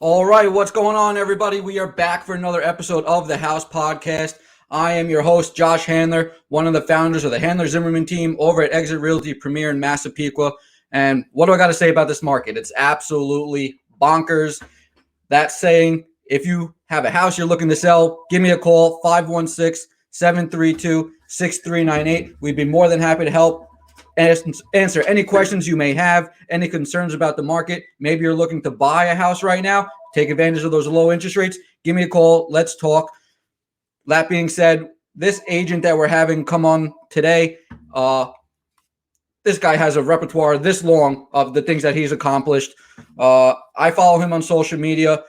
All right, what's going on, everybody? We are back for another episode of the House Podcast. I am your host, Josh Handler, one of the founders of the Handler Zimmerman team over at Exit Realty Premier in Massapequa. And what do I got to say about this market? It's absolutely bonkers. That's saying, if you have a house you're looking to sell, give me a call, 516-732-6398. We'd be more than happy to help answer any questions you may have, any concerns about the market. Maybe you're looking to buy a house right now, take advantage of those low interest rates. Give me a call. Let's talk. That being said, this agent that we're having come on today, this guy has a repertoire this long of the things that he's accomplished. I follow him on social media.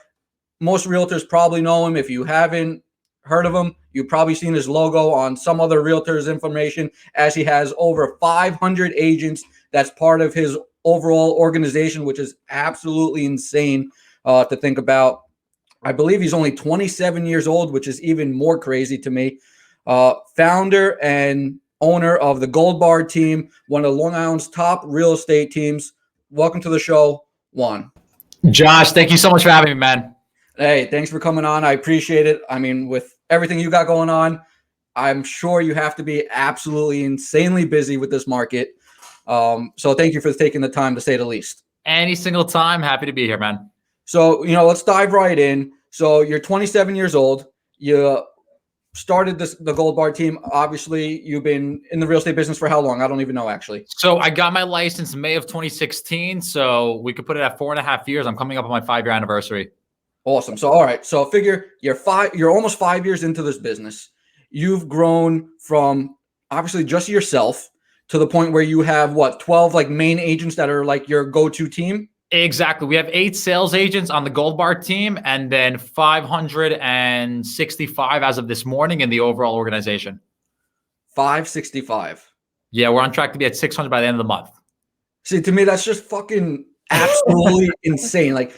Most realtors probably know him. If you haven't heard of him, you've probably seen his logo on some other realtor's information, as he has over 500 agents. That's part of his overall organization, which is absolutely insane to think about. I believe he's only 27 years old, which is even more crazy to me. Founder and owner of the Gold Bar team, one of Long Island's top real estate teams. Welcome to the show, Juan. Josh, thank you so much for having me, man. Hey, thanks for coming on. I appreciate it. I mean, with everything you got going on, I'm sure you have to be absolutely insanely busy with this market. So thank you for taking the time, to say the least. Any single time. Happy to be here, man. So, let's dive right in. So you're 27 years old. You started the Gold Bar team. Obviously, you've been in the real estate business for how long? I don't even know, actually. So I got my license in May of 2016. So we could put it at 4.5 years. I'm coming up on my 5-year anniversary. Awesome. So, all right. So figure you're almost 5 years into this business. You've grown from obviously just yourself to the point where you have 12 like main agents that are like your go-to team? Exactly. We have 8 sales agents on the Gold Bar team, and then 565 as of this morning in the overall organization. 565. Yeah, we're on track to be at 600 by the end of the month. See, to me, that's just fucking absolutely insane. Like,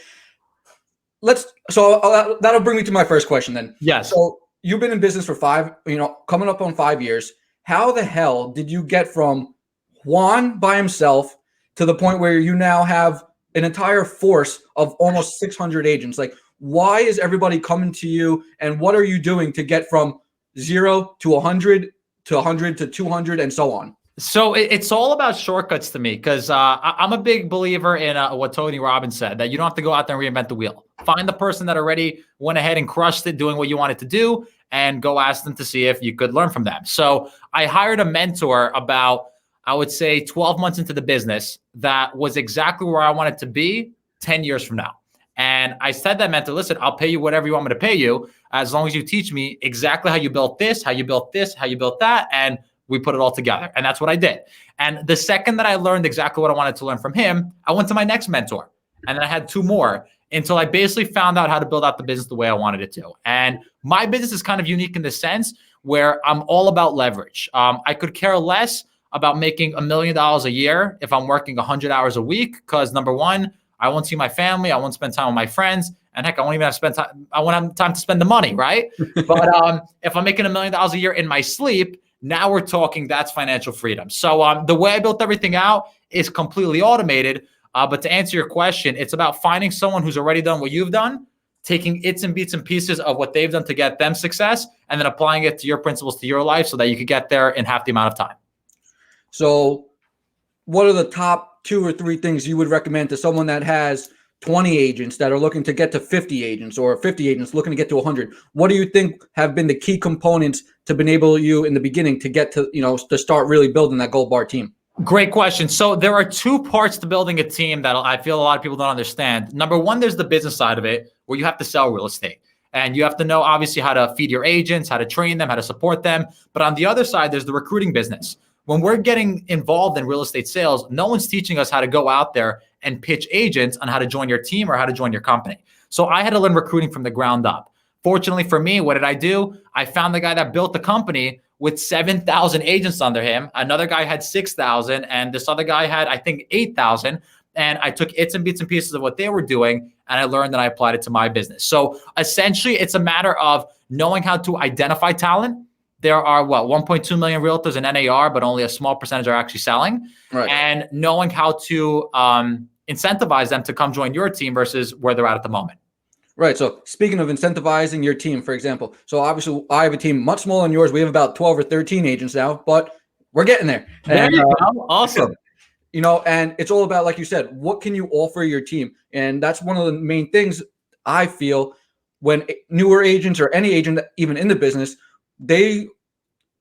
that'll bring me to my first question then. Yes. So you've been in business for coming up on 5 years. How the hell did you get from Juan by himself to the point where you now have an entire force of almost 600 agents? Like, why is everybody coming to you, and what are you doing to get from 0 to 100 to 100 to 200 and so on? So it's all about shortcuts to me, because I'm a big believer in what Tony Robbins said, that you don't have to go out there and reinvent the wheel. Find the person that already went ahead and crushed it doing what you wanted to do, and go ask them to see if you could learn from them. So I hired a mentor about, I would say, 12 months into the business that was exactly where I wanted to be 10 years from now. And I said to that mentor, listen, I'll pay you whatever you want me to pay you, as long as you teach me exactly how you built this, how you built this, how you built that. And we put it all together. And that's what I did. And the second that I learned exactly what I wanted to learn from him, I went to my next mentor. And then I had 2 more until I basically found out how to build out the business the way I wanted it to. And my business is kind of unique in the sense where I'm all about leverage. I could care less about making $1 million a year if I'm working 100 hours a week, because number one, I won't see my family. I won't spend time with my friends. And heck, I won't even have to spend time. I won't have time to spend the money, right? But if I'm making $1 million a year in my sleep, now we're talking, that's financial freedom. So the way I built everything out is completely automated. But to answer your question, it's about finding someone who's already done what you've done, taking bits and pieces of what they've done to get them success, and then applying it to your principles, to your life, so that you could get there in half the amount of time. So what are the top 2 or 3 things you would recommend to someone that has 20 agents that are looking to get to 50 agents, or 50 agents looking to get to 100? What do you think have been the key components to enable you in the beginning to get to, to start really building that Gold Bar team? Great question. So there are 2 parts to building a team that I feel a lot of people don't understand. Number one, there's the business side of it, where you have to sell real estate. And you have to know, obviously, how to feed your agents, how to train them, how to support them. But on the other side, there's the recruiting business. When we're getting involved in real estate sales, no one's teaching us how to go out there and pitch agents on how to join your team or how to join your company. So I had to learn recruiting from the ground up. Fortunately for me, what did I do? I found the guy that built the company with 7,000 agents under him. Another guy had 6,000, and this other guy had, I think, 8,000. And I took bits and pieces of what they were doing, and I learned and I applied it to my business. So essentially, it's a matter of knowing how to identify talent. There are 1.2 million realtors in NAR, but only a small percentage are actually selling. Right. And knowing how to incentivize them to come join your team versus where they're at the moment. Right. So speaking of incentivizing your team, for example, so obviously I have a team much smaller than yours. We have about 12 or 13 agents now, but we're getting there. There And you go. Awesome. and it's all about, like you said, what can you offer your team? And that's one of the main things I feel when newer agents or any agent, even in the business, they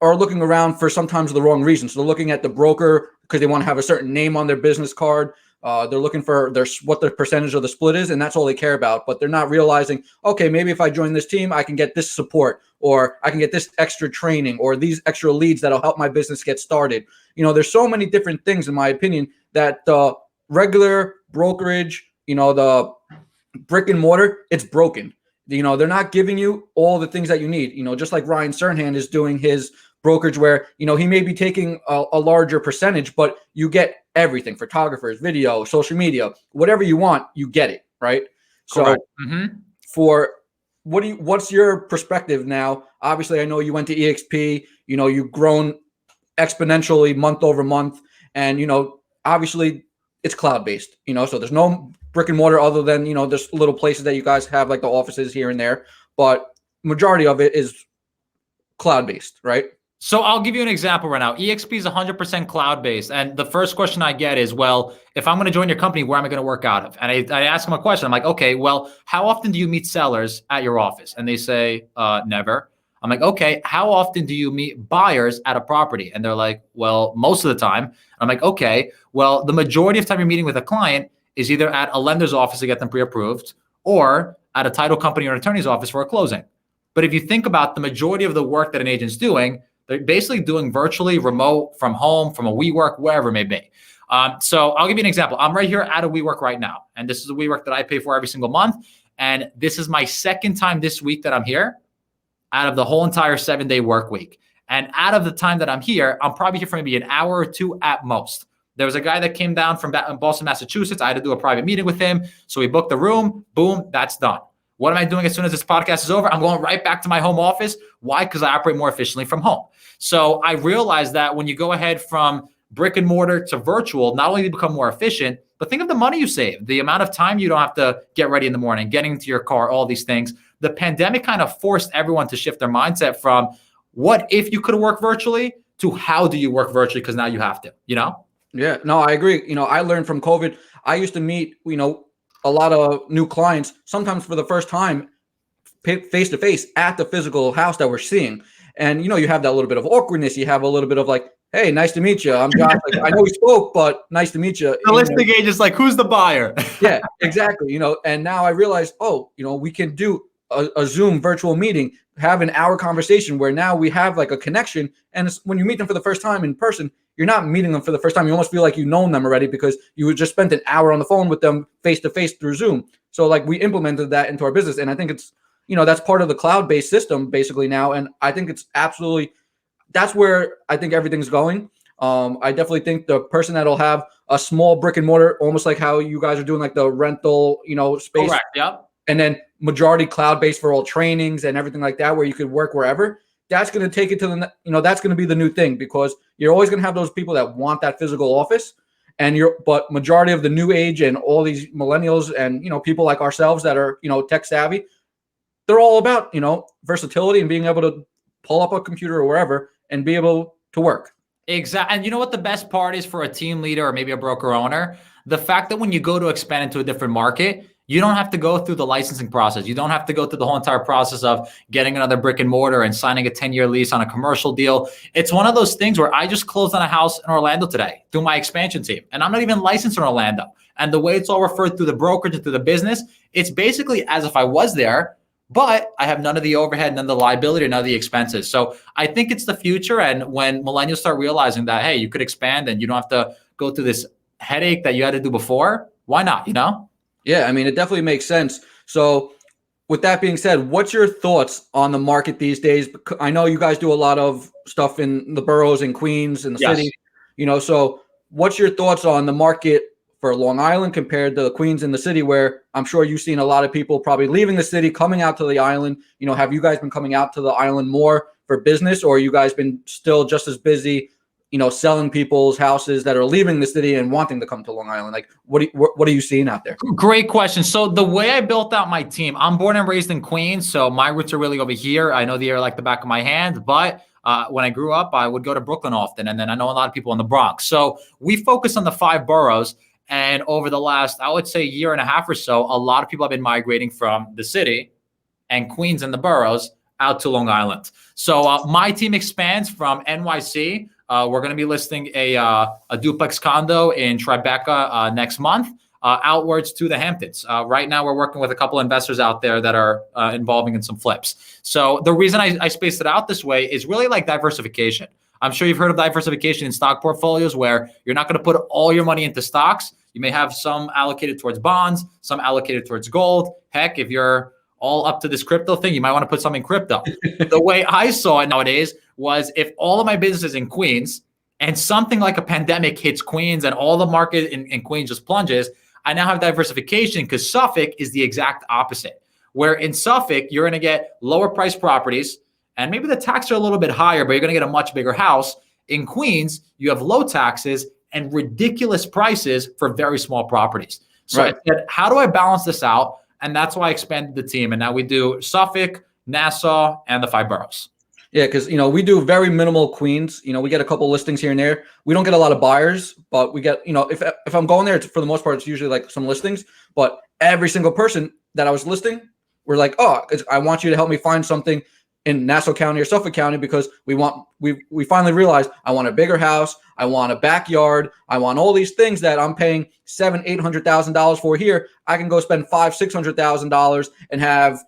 are looking around for sometimes the wrong reasons. So they're looking at the broker because they want to have a certain name on their business card. They're looking for what the percentage of the split is, and that's all they care about. But they're not realizing, okay, maybe if I join this team, I can get this support, or I can get this extra training, or these extra leads that'll help my business get started. There's so many different things, in my opinion, that the regular brokerage, the brick and mortar, it's broken. They're not giving you all the things that you need. Just like Ryan Sernhand is doing his brokerage where, he may be taking a larger percentage, but you get everything: photographers, video, social media, whatever you want, you get it. Right. Correct. So for what's your perspective now? Obviously, I know you went to EXP, you've grown exponentially month over month. And, obviously it's cloud-based, so there's no brick and mortar other than, there's little places that you guys have like the offices here and there, but majority of it is cloud-based, right? So I'll give you an example right now. EXP is 100% cloud-based. And the first question I get is, well, if I'm going to join your company, where am I going to work out of? And I ask them a question. I'm like, okay, well, how often do you meet sellers at your office? And they say, never. I'm like, okay, how often do you meet buyers at a property? And they're like, well, most of the time. I'm like, okay, well, the majority of time you're meeting with a client is either at a lender's office to get them pre-approved or at a title company or an attorney's office for a closing. But if you think about the majority of the work that an agent's doing, they're basically doing virtually, remote, from home, from a WeWork, wherever it may be. So I'll give you an example. I'm right here at a WeWork right now. And this is a WeWork that I pay for every single month. And this is my second time this week that I'm here out of the whole entire 7-day work week. And out of the time that I'm here, I'm probably here for maybe an hour or two at most. There was a guy that came down from Boston, Massachusetts. I had to do a private meeting with him. So we booked the room. Boom, that's done. What am I doing as soon as this podcast is over? I'm going right back to my home office. Why? Because I operate more efficiently from home. So I realized that when you go ahead from brick and mortar to virtual, not only do you become more efficient, but think of the money you save, the amount of time you don't have to get ready in the morning, getting into your car, all these things. The pandemic kind of forced everyone to shift their mindset from what if you could work virtually to how do you work virtually, because now you have to, Yeah, no, I agree. I learned from COVID. I used to meet, a lot of new clients, sometimes for the first time, face to face at the physical house that we're seeing. And, you have that little bit of awkwardness. You have a little bit of like, hey, nice to meet you. I'm Josh. Like, I know we spoke, but nice to meet you. The listing agent is like, who's the buyer? Yeah, exactly. And now I realize, we can do a Zoom virtual meeting, have an hour conversation where now we have like a connection. And it's, when you meet them for the first time in person, you're not meeting them for the first time. You almost feel like you've known them already because you just spent an hour on the phone with them face to face through Zoom. So like we implemented that into our business. And I think it's, that's part of the cloud-based system basically now. And I think it's absolutely, that's where I think everything's going. I definitely think the person that'll have a small brick and mortar, almost like how you guys are doing like the rental, space. Correct. Yep. And then majority cloud-based for all trainings and everything like that, where you could work wherever. That's going to take it to the, that's going to be the new thing, because you're always going to have those people that want that physical office. But majority of the new age and all these millennials and, people like ourselves that are, tech savvy, they're all about, versatility and being able to pull up a computer or wherever and be able to work. Exactly. And you know what the best part is for a team leader or maybe a broker owner? The fact that when you go to expand into a different market, you don't have to go through the licensing process. You don't have to go through the whole entire process of getting another brick and mortar and signing a 10-year lease on a commercial deal. It's one of those things where I just closed on a house in Orlando today through my expansion team, and I'm not even licensed in Orlando. And the way it's all referred through the brokerage and through the business, it's basically as if I was there, but I have none of the overhead, none of the liability, none of the expenses. So I think it's the future. And when millennials start realizing that, hey, you could expand and you don't have to go through this headache that you had to do before, why not, Yeah, I mean, it definitely makes sense. So with that being said, what's your thoughts on the market these days? I know you guys do a lot of stuff in the boroughs and Queens and the city, so what's your thoughts on the market for Long Island compared to the Queens and the city, where I'm sure you've seen a lot of people probably leaving the city, coming out to the island? Have you guys been coming out to the island more for business, or you guys been still just as busy selling people's houses that are leaving the city and wanting to come to Long Island? Like, what are you seeing out there? Great question. So the way I built out my team, I'm born and raised in Queens, so my roots are really over here. I know the area like the back of my hand, but when I grew up, I would go to Brooklyn often, and then I know a lot of people in the Bronx. So we focus on the 5 boroughs, and over the last, I would say, year and a half or so, a lot of people have been migrating from the city and Queens and the boroughs out to Long Island. So my team expands from NYC. We're going to be listing a duplex condo in Tribeca next month, outwards to the Hamptons. Right now, we're working with a couple investors out there that are involving in some flips. So the reason I spaced it out this way is really like diversification. I'm sure you've heard of diversification in stock portfolios where you're not going to put all your money into stocks. You may have some allocated towards bonds, some allocated towards gold. Heck, if you're all up to this crypto thing, you might want to put some in crypto. The way I saw it nowadays was if all of my business is in Queens and something like a pandemic hits Queens and all the market in Queens just plunges, I now have diversification because Suffolk is the exact opposite. Where in Suffolk, you're going to get lower priced properties and maybe the taxes are a little bit higher, but you're going to get a much bigger house. In Queens, you have low taxes and ridiculous prices for very small properties. So I said, how do I balance this out? And that's why I expanded the team. And now we do Suffolk, Nassau, and the 5 boroughs. Yeah, because we do very minimal Queens. We get a couple listings here and there. We don't get a lot of buyers, but we get, if I'm going there, it's, for the most part, it's usually like some listings. But every single person that I was listing, we're like, oh, I want you to help me find something in Nassau County or Suffolk County because we finally realized I want a bigger house, I want a backyard, I want all these things that I'm paying $700,000-$800,000 for here. I can go spend $500,000-$600,000 and have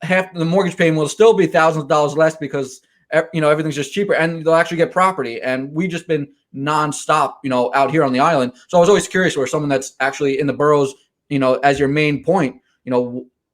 half the mortgage payment will still be thousands of dollars less because everything's just cheaper and they'll actually get property. And we just been nonstop out here on the island. So I was always curious where someone that's actually in the boroughs, as your main point,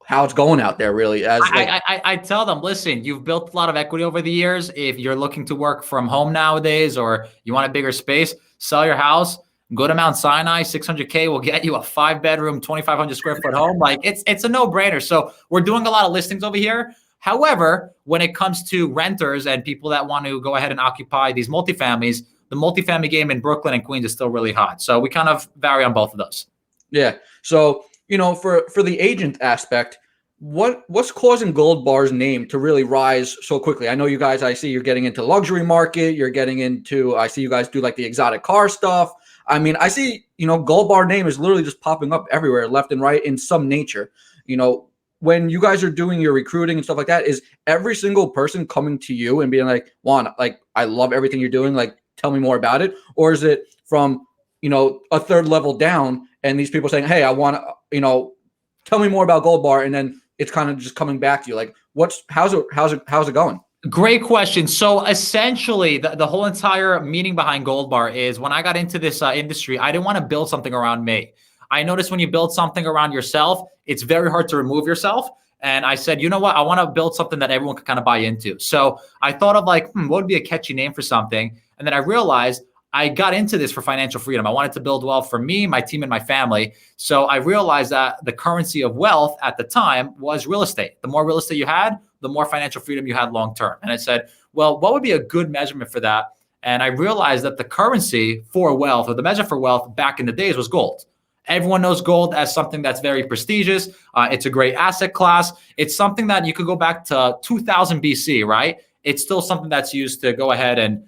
how it's going out there really. As I tell them, listen, you've built a lot of equity over the years. If you're looking to work from home nowadays or you want a bigger space, sell your house, go to Mount Sinai, $600K will get you a 5-bedroom, 2,500 square foot home. Like it's a no-brainer. So we're doing a lot of listings over here. However, when it comes to renters and people that want to go ahead and occupy these multifamilies, the multifamily game in Brooklyn and Queens is still really hot. So we kind of vary on both of those. Yeah. So, for the agent aspect, what's causing Gold Bar's name to really rise so quickly? I know you guys, I see you're getting into luxury market. You're getting into, I see you guys do like the exotic car stuff. I mean, I see, Gold Bar name is literally just popping up everywhere, left and right in some nature. When you guys are doing your recruiting and stuff like that, is every single person coming to you and being like, Juan, like, I love everything you're doing. Like, tell me more about it. Or is it from, a third level down and these people saying, hey, I want to, tell me more about Gold Bar. And then it's kind of just coming back to you. Like, how's it going? Great question. So essentially, the whole entire meaning behind Gold Bar is when I got into this industry, I didn't want to build something around me. I noticed when you build something around yourself, it's very hard to remove yourself. And I said, you know what? I want to build something that everyone can kind of buy into. So I thought of like, what would be a catchy name for something? And then I realized I got into this for financial freedom. I wanted to build wealth for me, my team, and my family. So I realized that the currency of wealth at the time was real estate. The more real estate you had, the more financial freedom you had long term. And I said, well, what would be a good measurement for that? And I realized that the currency for wealth, or the measure for wealth back in the days, was gold. Everyone knows gold as something that's very prestigious. It's a great asset class. It's something that you could go back to 2000 BC, right? It's still something that's used to go ahead and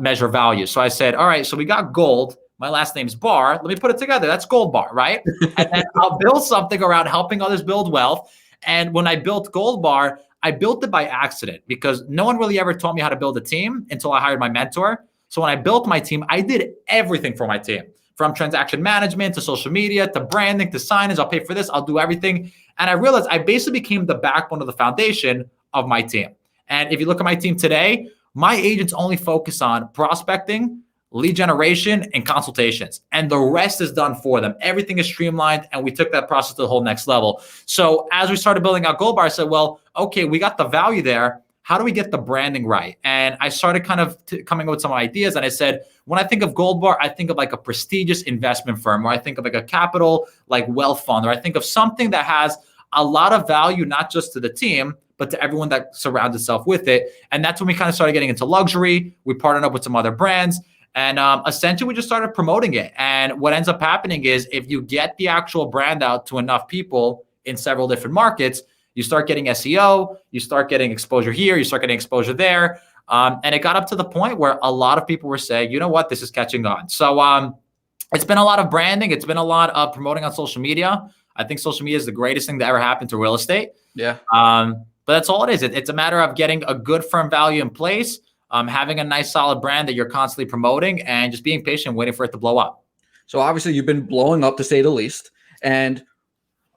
measure value. So I said, all right, so we got gold. My last name's Bar. Let me put it together. That's Gold Bar, right? And then I'll build something around helping others build wealth. And when I built Gold Bar, I built it by accident because no one really ever taught me how to build a team until I hired my mentor. So when I built my team, I did everything for my team, from transaction management to social media to branding to signage. I'll pay for this. I'll do everything. And I realized I basically became the backbone of the foundation of my team. And if you look at my team today, my agents only focus on prospecting, lead generation, and consultations. And the rest is done for them. Everything is streamlined, and we took that process to the whole next level. So as we started building out Gold Bar, I said, well, okay, we got the value there. How do we get the branding right? And I started kind of coming up with some ideas. And I said, when I think of Gold Bar, I think of like a prestigious investment firm, or I think of like a capital, like wealth fund, or I think of something that has a lot of value, not just to the team, but to everyone that surrounds itself with it. And that's when we kind of started getting into luxury. We partnered up with some other brands. And essentially, we just started promoting it. And what ends up happening is if you get the actual brand out to enough people in several different markets, you start getting SEO, you start getting exposure here, you start getting exposure there. And it got up to the point where a lot of people were saying, you know what, this is catching on. So it's been a lot of branding. It's been a lot of promoting on social media. I think social media is the greatest thing that ever happened to real estate. Yeah. But that's all it is. It's a matter of getting a good firm value in place, having a nice solid brand that you're constantly promoting, and just being patient, waiting for it to blow up. So obviously you've been blowing up, to say the least. And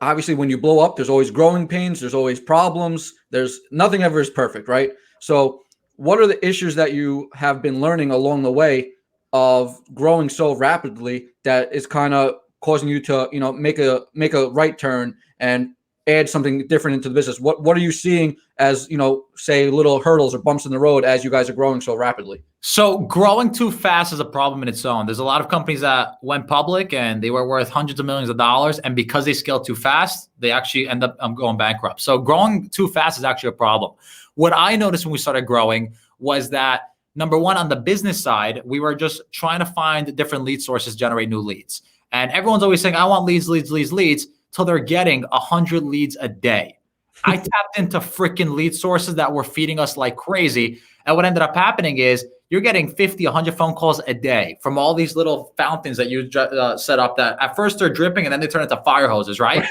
obviously when you blow up, there's always growing pains. There's always problems. There's nothing ever is perfect, right? So what are the issues that you have been learning along the way of growing so rapidly that is kind of causing you to, make a right turn and add something different into the business? What are you seeing as, say little hurdles or bumps in the road as you guys are growing so rapidly? So growing too fast is a problem in its own. There's a lot of companies that went public and they were worth hundreds of millions of dollars. And because they scaled too fast, they actually end up going bankrupt. So growing too fast is actually a problem. What I noticed when we started growing was that, number one, on the business side, we were just trying to find different lead sources, generate new leads. And everyone's always saying, I want leads, till they're getting 100 leads a day. I tapped into freaking lead sources that were feeding us like crazy. And what ended up happening is you're getting 50, 100 phone calls a day from all these little fountains that you set up that at first they're dripping and then they turn into fire hoses, right?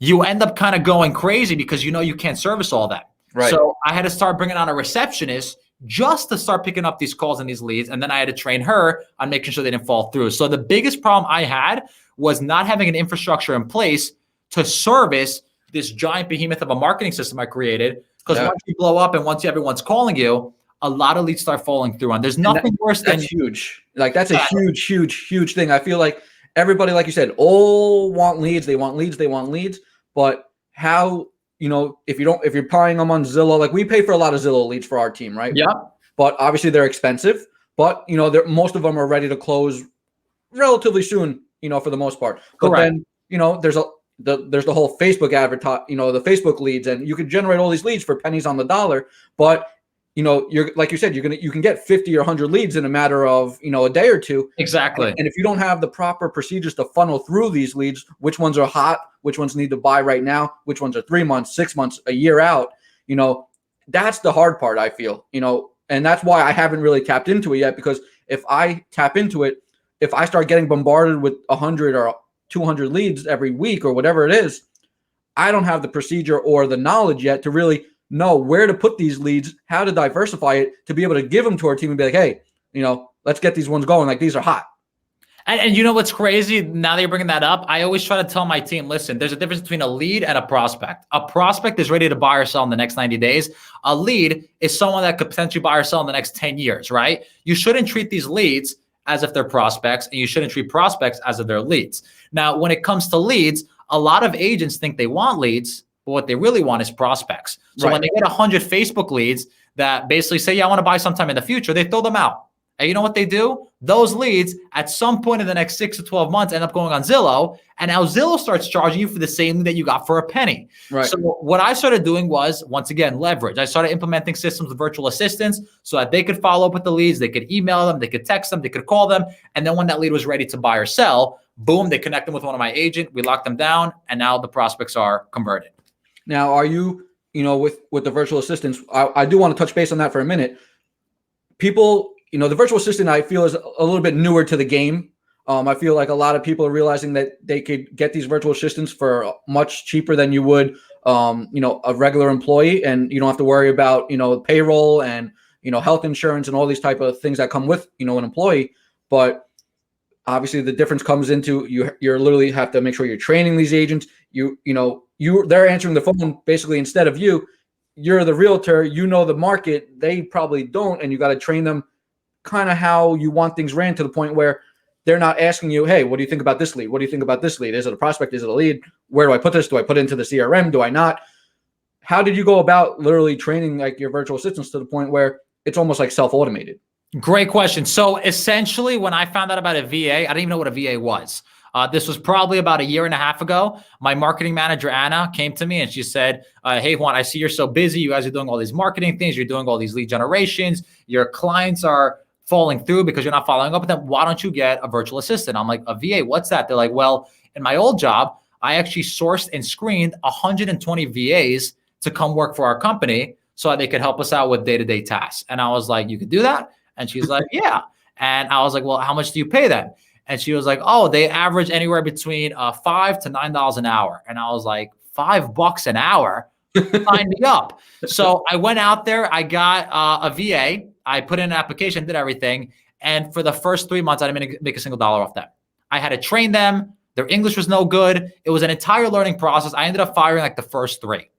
You end up kind of going crazy because you can't service all that. Right. So I had to start bringing on a receptionist just to start picking up these calls and these leads. And then I had to train her on making sure they didn't fall through. So the biggest problem I had was not having an infrastructure in place to service this giant behemoth of a marketing system I created. Because once you blow up and once everyone's calling you, a lot of leads start falling through. And there's nothing worse than huge. Like that's a huge thing. I feel like everybody, like you said, all want leads. They want leads. But how, if you're buying them on Zillow, like we pay for a lot of Zillow leads for our team, right? Yeah. But obviously they're expensive. But most of them are ready to close relatively soon, for the most part. But Correct. then, there's the whole Facebook the Facebook leads, and you could generate all these leads for pennies on the dollar. But you're like you said, you can get 50 or 100 leads in a matter of a day or two. Exactly. And if you don't have the proper procedures to funnel through these leads, which ones are hot, which ones need to buy right now, which ones are 3 months, 6 months, a year out, that's the hard part, I feel. And that's why I haven't really tapped into it yet, because if I tap into it, if I start getting bombarded with 100 or 200 leads every week or whatever it is, I don't have the procedure or the knowledge yet to really know where to put these leads, how to diversify it, to be able to give them to our team and be like, hey, let's get these ones going. Like, these are hot. And you know what's crazy? Now that you're bringing that up, I always try to tell my team, listen, there's a difference between a lead and a prospect. A prospect is ready to buy or sell in the next 90 days. A lead is someone that could potentially buy or sell in the next 10 years, right? You shouldn't treat these leads as if they're prospects, and you shouldn't treat prospects as if they're leads. Now, when it comes to leads, a lot of agents think they want leads, but what they really want is prospects. So when they get 100 Facebook leads that basically say, yeah, I want to buy sometime in the future, they throw them out. And you know what they do? Those leads at some point in the next 6 to 12 months end up going on Zillow. And now Zillow starts charging you for the same that you got for a penny. Right. So what I started doing was, once again, leverage. I started implementing systems with virtual assistants so that they could follow up with the leads. They could email them, they could text them, they could call them. And then when that lead was ready to buy or sell, boom, they connect them with one of my agents. We lock them down. And now the prospects are converted. Now, are you, with the virtual assistants, I do want to touch base on that for a minute. People, the virtual assistant, I feel, is a little bit newer to the game. I feel like a lot of people are realizing that they could get these virtual assistants for much cheaper than you would, a regular employee, and you don't have to worry about, payroll and, health insurance and all these type of things that come with, an employee. But obviously the difference comes into you're literally have to make sure you're training these agents. They're answering the phone basically instead of you. You're the realtor, the market, they probably don't, and you got to train them kind of how you want things ran, to the point where they're not asking you, hey, what do you think about this lead? What do you think about this lead? Is it a prospect? Is it a lead? Where do I put this? Do I put it into the CRM? Do I not? How did you go about literally training like your virtual assistants to the point where it's almost like self-automated? Great question. So essentially, when I found out about a VA, I didn't even know what a VA was. This was probably about a year and a half ago. My marketing manager, Anna, came to me and she said, hey, Juan, I see you're so busy. You guys are doing all these marketing things. You're doing all these lead generations. Your clients are falling through because you're not following up with them. Why don't you get a virtual assistant? I'm like, a VA, what's that? They're like, well, in my old job, I actually sourced and screened 120 VAs to come work for our company so that they could help us out with day-to-day tasks. And I was like, you could do that? And she's like, yeah. And I was like, well, how much do you pay them? And she was like, oh, they average anywhere between $5 to $9 an hour. And I was like, $5 an hour? Sign me up. So I went out there, I got a VA, I put in an application, did everything. And for the first 3 months, I didn't make a single dollar off them. I had to train them. Their English was no good. It was an entire learning process. I ended up firing like the first 3.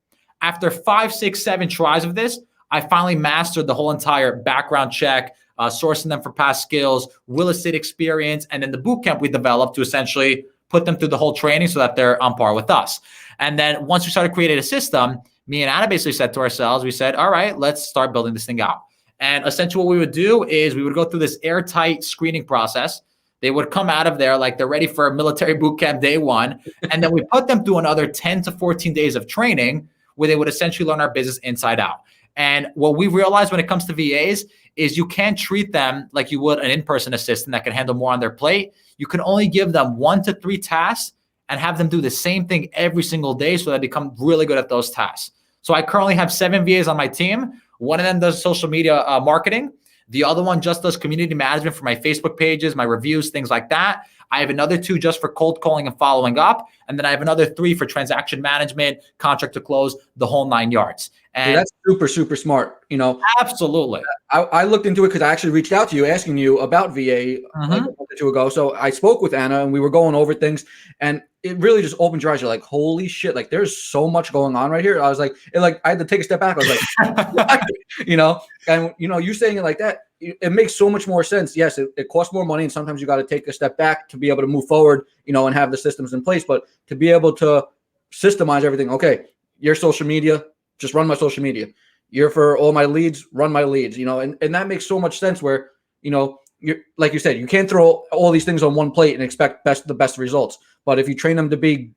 After 5, 6, 7 tries of this, I finally mastered the whole entire background check, sourcing them for past skills, real estate experience, and then the boot camp we developed to essentially put them through the whole training so that they're on par with us. And then once we started creating a system, me and Anna basically said to ourselves, we said, all right, let's start building this thing out. And essentially what we would do is we would go through this airtight screening process. They would come out of there like they're ready for a military boot camp day 1. And then we put them through another 10 to 14 days of training where they would essentially learn our business inside out. And what we realized when it comes to VAs is you can't treat them like you would an in-person assistant that can handle more on their plate. You can only give them 1 to 3 tasks and have them do the same thing every single day so they become really good at those tasks. So I currently have 7 VAs on my team. One of them does social media marketing. The other one just does community management for my Facebook pages, my reviews, things like that. I have another 2 just for cold calling and following up. And then I have another 3 for transaction management, contract to close, the whole 9 yards. And that's super, super smart. You know, absolutely. I looked into it because I actually reached out to you asking you about VA like a month or 2 ago. So I spoke with Anna and we were going over things, and it really just opened your eyes. You're like, holy shit, like there's so much going on right here. I was like, I had to take a step back. I was like, you know, and you saying it like that, it makes so much more sense. Yes, it costs more money, and sometimes you got to take a step back to be able to move forward, and have the systems in place. But to be able to systemize everything, okay, your social media, just run my social media. You're for all my leads, run my leads, and that makes so much sense where, you're, like you said, you can't throw all these things on one plate and expect the best results. But if you train them to be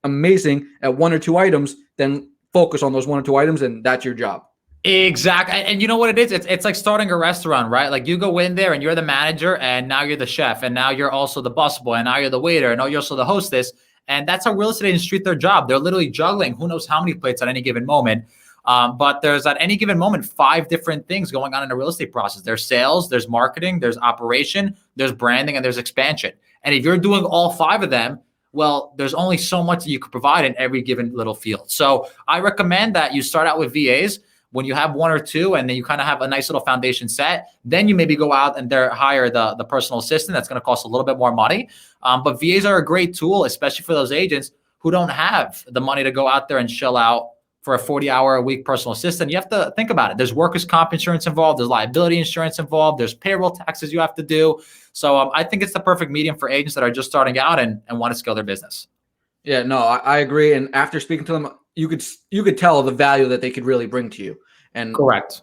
amazing at 1 or 2 items, then focus on those 1 or 2 items, and that's your job. Exactly. And you know what it is? It's like starting a restaurant, right? Like you go in there and you're the manager, and now you're the chef, and now you're also the busboy, and now you're the waiter, and now you're also the hostess. And that's how real estate agents treat their job. They're literally juggling who knows how many plates at any given moment. But there's at any given moment 5 different things going on in a real estate process. There's sales, there's marketing, there's operation, there's branding, and there's expansion. And if you're doing all 5 of them, well, there's only so much that you could provide in every given little field. So I recommend that you start out with VAs. When you have 1 or 2 and then you kind of have a nice little foundation set, then you maybe go out and hire the personal assistant. That's going to cost a little bit more money. But VAs are a great tool, especially for those agents who don't have the money to go out there and shell out for a 40-hour-a-week personal assistant. You have to think about it. There's workers' comp insurance involved. There's liability insurance involved. There's payroll taxes you have to do. So I think it's the perfect medium for agents that are just starting out and want to scale their business. Yeah, no, I agree. And after speaking to them, you could tell the value that they could really bring to you. And correct.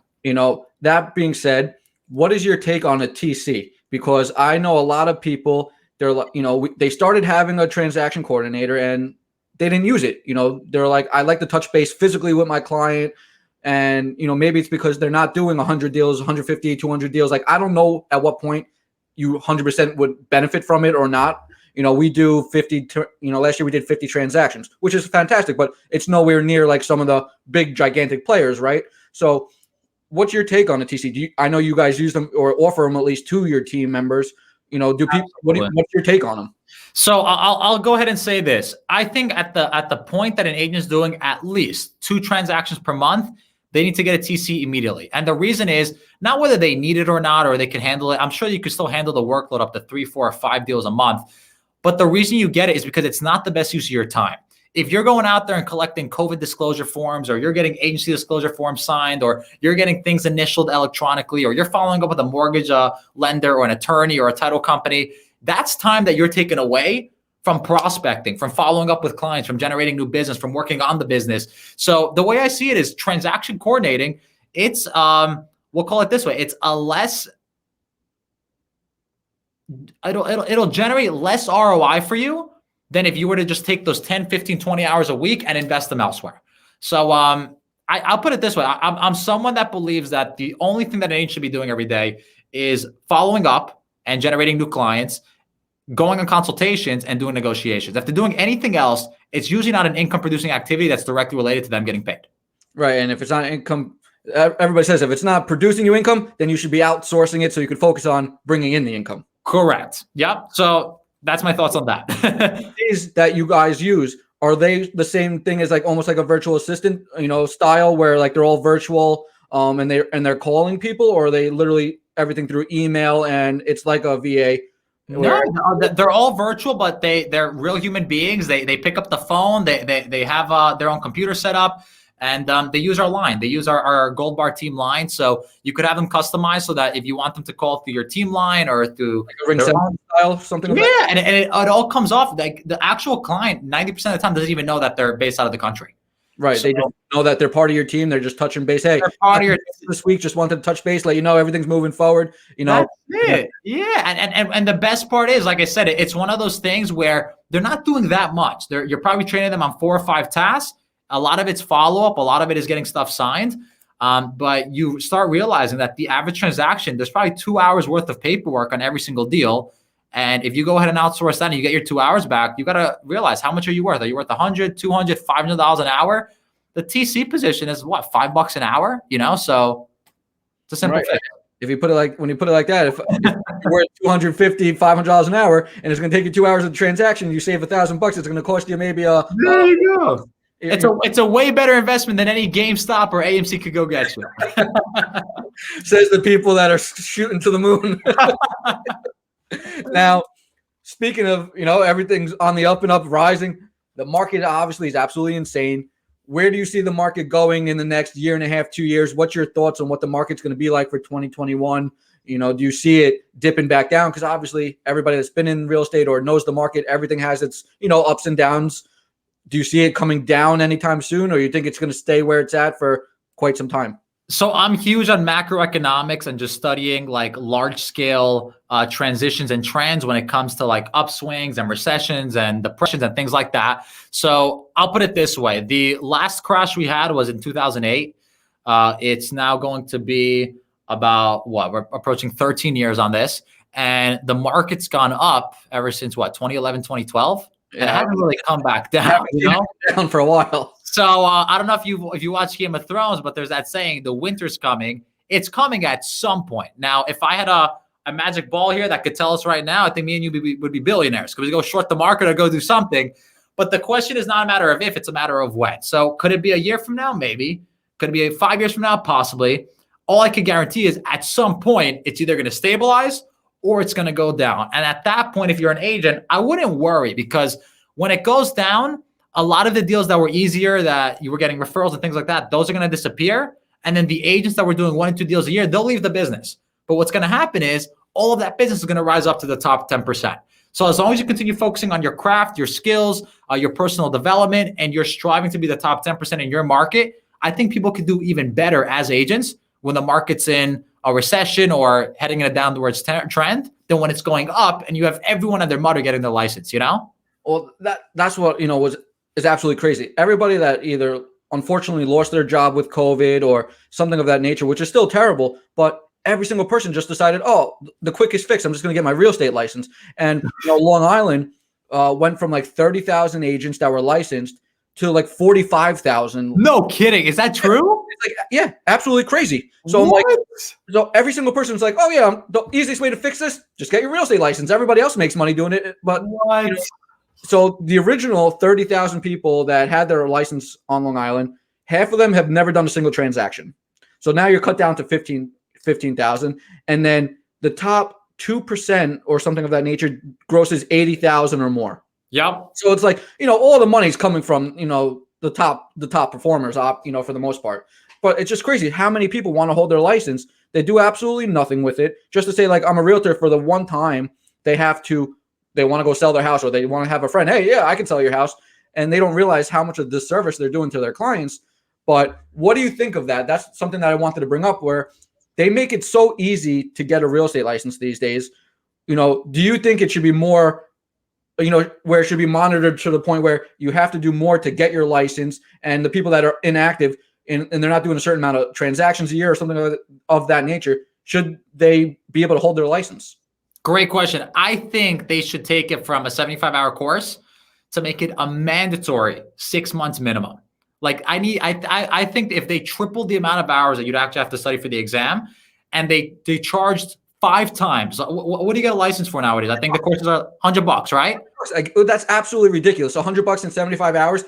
That being said, what is your take on a TC? Because I know a lot of people, they're like, they started having a transaction coordinator and they didn't use it. They're like, I like to touch base physically with my client. And, maybe it's because they're not doing 100 deals, 150, 200 deals. Like, I don't know at what point you 100% would benefit from it or not. We do 50, last year we did 50 transactions, which is fantastic, but it's nowhere near like some of the big gigantic players, right? So what's your take on the TC? I know you guys use them or offer them at least to your team members. Do people, what's your take on them? So I'll go ahead and say this. I think at the point that an agent is doing at least 2 transactions per month, they need to get a TC immediately. And the reason is not whether they need it or not, or they can handle it. I'm sure you could still handle the workload up to 3, 4, or 5 deals a month. But the reason you get it is because it's not the best use of your time. If you're going out there and collecting COVID disclosure forms, or you're getting agency disclosure forms signed, or you're getting things initialed electronically, or you're following up with a mortgage lender or an attorney or a title company, that's time that you're taking away from prospecting, from following up with clients, from generating new business, from working on the business. So the way I see it is transaction coordinating. It's, we'll call it this way. It's a less it'll generate less ROI for you than if you were to just take those 10, 15, 20 hours a week and invest them elsewhere. So I'll put it this way. I'm someone that believes that the only thing that an agent should be doing every day is following up and generating new clients, going on consultations, and doing negotiations. If they're doing anything else, it's usually not an income producing activity that's directly related to them getting paid. Right. And if it's not income, everybody says if it's not producing you income, then you should be outsourcing it so you can focus on bringing in the income. Correct. Yep. So that's my thoughts on that. These that you guys use, are they the same thing as like almost like a virtual assistant, style where like they're all virtual and they're calling people, or are they literally everything through email and it's like a VA? No, they're all virtual, but they're real human beings. They pick up the phone. They have their own computer set up, and they use our line. They use our Gold Bar team line. So you could have them customized so that if you want them to call through your team line or through like a ring style, something. Yeah, and it all comes off like the actual client 90% of the time doesn't even know that they're based out of the country. Right. So, they just know that they're part of your team. They're just touching base. Hey, part of your this week, just wanted to touch base, let you know everything's moving forward. That's it. Yeah. And the best part is, like I said, it's one of those things where they're not doing that much. You're probably training them on 4 or 5 tasks. A lot of it's follow-up. A lot of it is getting stuff signed. But you start realizing that the average transaction, there's probably 2 hours worth of paperwork on every single deal. And if you go ahead and outsource that and you get your 2 hours back, you got to realize how much are you worth? Are you worth $100, $200, $500 an hour? The TC position is what, $5 an hour? So it's a simple fix. If you put it like, when you put it like that, if you're worth $250, $500 an hour, and it's going to take you 2 hours of the transaction, you save $1,000, it's going to cost you maybe there you go. It's a way better investment than any GameStop or AMC could go get you. Says the people that are shooting to the moon. Now, speaking of, everything's on the up and up, rising. The market obviously is absolutely insane. Where do you see the market going in the next year and a half, 2 years? What's your thoughts on what the market's going to be like for 2021? Do you see it dipping back down? Because obviously everybody that's been in real estate or knows the market, everything has its, ups and downs. Do you see it coming down anytime soon, or you think it's going to stay where it's at for quite some time? So I'm huge on macroeconomics and just studying like large scale transitions and trends when it comes to like upswings and recessions and depressions and things like that. So I'll put it this way. The last crash we had was in 2008. It's now going to be about we're approaching 13 years on this. And the market's gone up ever since 2011, 2012. And it hasn't really come back down, down for a while. So I don't know if you watch Game of Thrones, but there's that saying, the winter's coming. It's coming at some point. Now, if I had a magic ball here that could tell us right now, I think me and you would be billionaires. Could we go short the market or go do something? But the question is not a matter of if, it's a matter of when. So could it be a year from now? Maybe. Could it be 5 years from now? Possibly. All I can guarantee is at some point, it's either going to stabilize or it's going to go down. And at that point, if you're an agent, I wouldn't worry, because when it goes down, a lot of the deals that were easier, that you were getting referrals and things like that, those are going to disappear. And then the agents that were doing 1 and 2 deals a year, they'll leave the business. But what's going to happen is all of that business is going to rise up to the top 10%. So as long as you continue focusing on your craft, your skills, your personal development, and you're striving to be the top 10% in your market, I think people can do even better as agents when the market's in a recession or heading in a downwards trend than when it's going up and you have everyone and their mother getting their license, Well, that's what, is absolutely crazy. Everybody that either unfortunately lost their job with COVID or something of that nature, which is still terrible, but every single person just decided, the quickest fix, I'm just going to get my real estate license. And Long Island went from like 30,000 agents that were licensed to like 45,000. No kidding. Is that true? It's like, yeah, absolutely crazy. So so every single person's like, the easiest way to fix this, just get your real estate license. Everybody else makes money doing it. But so the original 30,000 people that had their license on Long Island, half of them have never done a single transaction. So now you're cut down to 15,000. And then the top 2% or something of that nature grosses 80,000 or more. Yep. So it's like, all the money's coming from, the top performers, for the most part. But it's just crazy how many people want to hold their license. They do absolutely nothing with it. Just to say, like, I'm a realtor, for the one time they want to go sell their house, or they want to have a friend. Hey, yeah, I can sell your house. And they don't realize how much of disservice they're doing to their clients. But what do you think of that? That's something that I wanted to bring up, where they make it so easy to get a real estate license these days. Do you think it should be more, where it should be monitored to the point where you have to do more to get your license, and the people that are inactive and they're not doing a certain amount of transactions a year or something of that nature, should they be able to hold their license? Great question. I think they should take it from a 75-hour course to make it a mandatory 6 months minimum. Like I think if they tripled the amount of hours that you'd actually have to study for the exam, and they charged 5 times. What do you get a license for nowadays? I think the courses are $100, right? Like, that's absolutely ridiculous. $100 in 75 hours,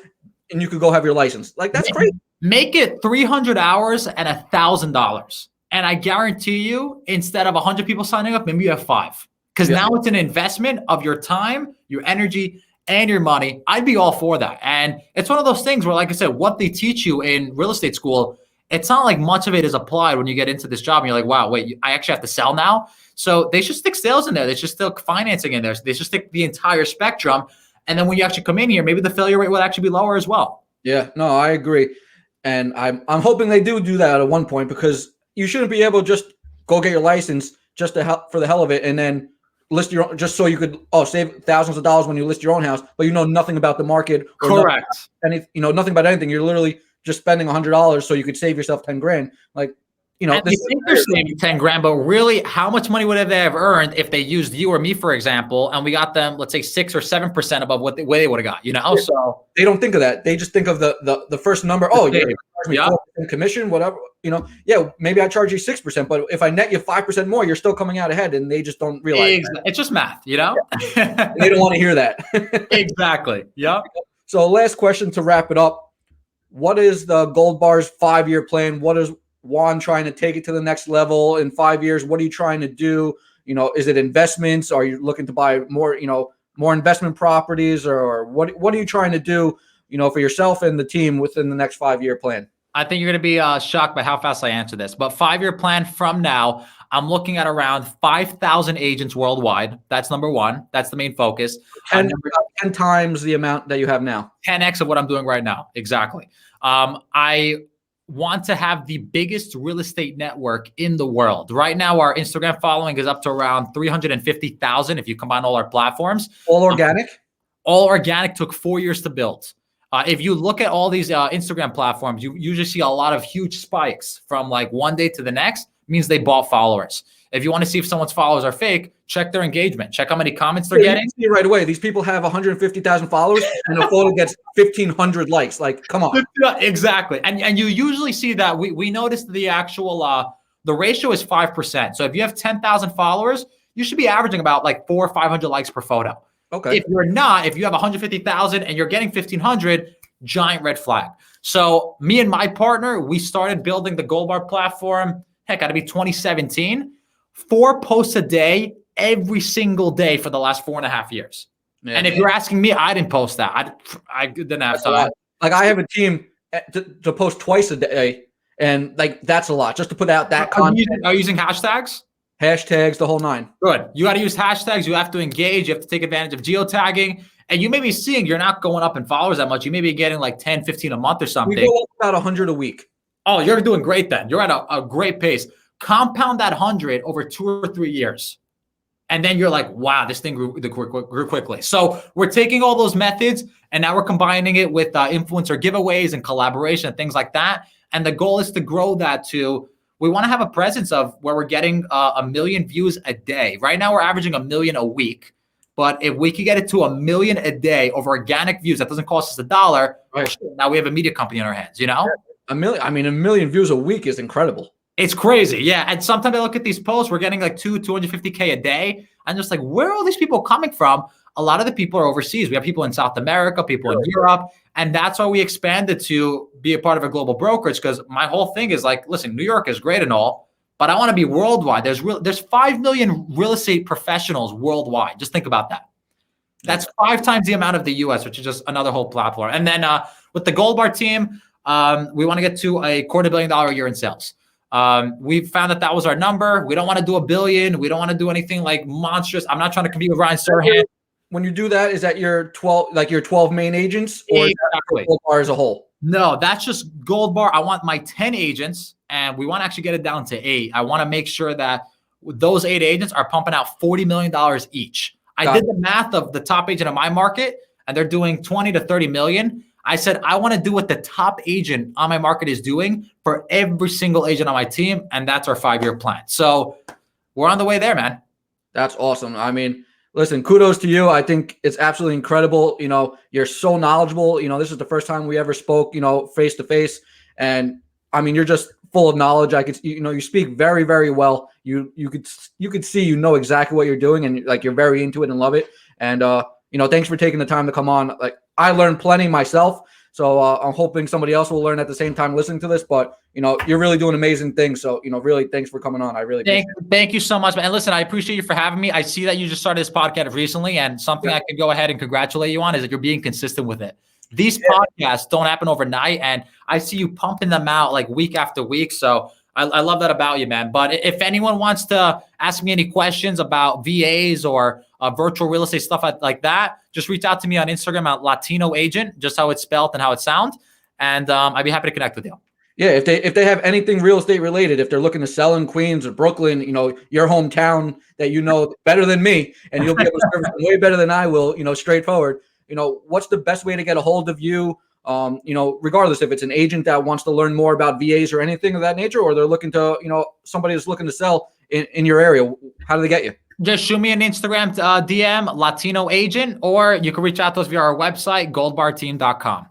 and you could go have your license. Like, that's great. Make it 300 hours and $1,000. And I guarantee you, instead of 100 people signing up, maybe you have 5. Because now it's an investment of your time, your energy, and your money. I'd be all for that. And it's one of those things where, like I said, what they teach you in real estate school, it's not like much of it is applied when you get into this job and you're like, wow, wait, I actually have to sell now. So they should stick sales in there. They should stick financing in there. They should stick the entire spectrum. And then when you actually come in here, maybe the failure rate would actually be lower as well. Yeah, no, I agree. And I'm hoping they do that at one point, because you shouldn't be able to just go get your license just for the hell of it, and then list your own, just so you could save thousands of dollars when you list your own house, but you know nothing about the market. Correct. Nothing about anything. You're literally just spending $100 so you could save yourself 10 grand. Like, and they think they're saving 10 grand, but really, how much money would they have earned if they used you or me, for example, and we got them, let's say 6 or 7% above what they would have got, Yeah. So they don't think of that. They just think of the first number. Oh, you're going to charge me 4% commission, whatever. Yeah, maybe I charge you 6%, but if I net you 5% more, you're still coming out ahead, and they just don't realize that. It's just math, Yeah. They don't want to hear that. Exactly. Yeah. So last question to wrap it up. What is the Gold Bar's 5-year plan? What is Juan trying to take it to the next level in 5 years? What are you trying to do? Is it investments? Are you looking to buy more, more investment properties, or what are you trying to do, for yourself and the team within the next 5-year plan? I think you're going to be shocked by how fast I answer this, but 5-year plan from now, I'm looking at around 5,000 agents worldwide. That's number one. That's the main focus. 10 times the amount that you have now. 10x of what I'm doing right now. Exactly. I want to have the biggest real estate network in the world. Right now, our Instagram following is up to around 350,000 if you combine all our platforms. All organic? All organic, took 4 years to build. If you look at all these Instagram platforms, you usually see a lot of huge spikes from like one day to the next. Means they bought followers. If you want to see if someone's followers are fake, check their engagement. Check how many comments they're getting. You see right away. These people have 150,000 followers, and the photo gets 1,500 likes. Like, come on. Exactly. And you usually see that we noticed the actual the ratio is 5%. So if you have 10,000 followers, you should be averaging about like 400 or 500 likes per photo. Okay. If you're not, if you have 150,000 and you're getting 1,500, giant red flag. So me and my partner, we started building the Gold Bar platform. Heck, gotta be 2017. 4 posts a day, every single day for the last 4.5 years. Yeah, and if you're asking me, I didn't post that. I didn't have time. Like, I have a team to post twice a day, and like that's a lot just to put out that content. Are you using hashtags? Hashtags, the whole 9. Good. You got to use hashtags. You have to engage. You have to take advantage of geotagging. And you may be seeing you're not going up in followers that much. You may be getting like 10, 15 a month or something. We go up about 100 a week. Oh, you're doing great then. You're at a great pace. Compound that 100 over 2 or 3 years. And then you're like, wow, this thing grew quickly. So we're taking all those methods and now we're combining it with influencer giveaways and collaboration and things like that. And the goal is to grow that to, we want to have a presence of where we're getting 1 million views a day. Right now we're averaging 1 million a week. But if we could get it to 1 million a day over organic views, that doesn't cost us $1. Right. Now we have a media company in our hands, you know? 1 million. I mean, 1 million views a week is incredible. It's crazy. Yeah. And sometimes I look at these posts, we're getting like 250K a day. I'm just like, where are all these people coming from? A lot of the people are overseas. We have people in South America, people in Europe. And that's why we expanded to be a part of a global brokerage. Because my whole thing is like, listen, New York is great and all, but I want to be worldwide. There's 5 million real estate professionals worldwide. Just think about that. That's 5 times the amount of the US, which is just another whole platform. And then with the Gold Bar team, we want to get to $250 million a year in sales. We found that was our number. We don't want to do $1 billion. We don't want to do anything like monstrous. I'm not trying to compete with Ryan Serhant. When you do that, is that your 12 main agents, or exactly. Gold Bar as a whole? No, that's just Gold Bar. I want my 10 agents, and we want to actually get it down to 8. I want to make sure that those 8 agents are pumping out $40 million each. I did the math of the top agent in my market, and they're doing 20 to 30 million. I said, I want to do what the top agent on my market is doing for every single agent on my team. And that's our 5-year plan. So we're on the way there, man. That's awesome. I mean, listen, kudos to you. I think it's absolutely incredible. You know, you're so knowledgeable. You know, this is the first time we ever spoke, you know, face to face. And I mean, you're just full of knowledge. I could, you know, you speak very, very well. You could see, you know, exactly what you're doing, and like, you're very into it and love it. And, you know, thanks for taking the time to come on. Like, I learned plenty myself. So I'm hoping somebody else will learn at the same time listening to this. But, you know, you're really doing amazing things. So, you know, really, thanks for coming on. I really appreciate it. Thank you so much, man. And listen, I appreciate you for having me. I see that you just started this podcast recently, and something I could go ahead and congratulate you on is that you're being consistent with it. These podcasts don't happen overnight, and I see you pumping them out like week after week. So I love that about you, man. But if anyone wants to ask me any questions about VAs or virtual real estate stuff like that, just reach out to me on Instagram at Latino Agent, just how it's spelled and how it sounds. And I'd be happy to connect with you. Yeah, if they have anything real estate related, if they're looking to sell in Queens or Brooklyn, you know, your hometown that you know better than me, and you'll be able to service them way better than I will, you know, straightforward. You know, what's the best way to get a hold of you? You know, regardless if it's an agent that wants to learn more about VAs or anything of that nature, or they're looking to, you know, somebody that's looking to sell in your area, how do they get you? Just shoot me an Instagram DM, Latino Agent, or you can reach out to us via our website, goldbarteam.com.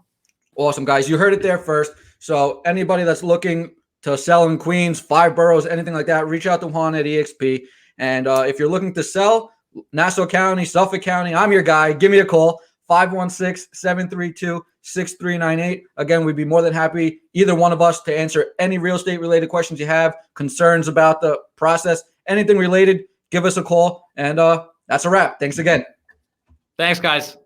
Awesome, guys. You heard it there first. So anybody that's looking to sell in Queens, 5 boroughs, anything like that, reach out to Juan at EXP. And if you're looking to sell, Nassau County, Suffolk County, I'm your guy. Give me a call, 516-732-6398. Again, we'd be more than happy, either one of us, to answer any real estate related questions you have, concerns about the process, anything related, give us a call. And that's a wrap. Thanks again. Thanks, guys.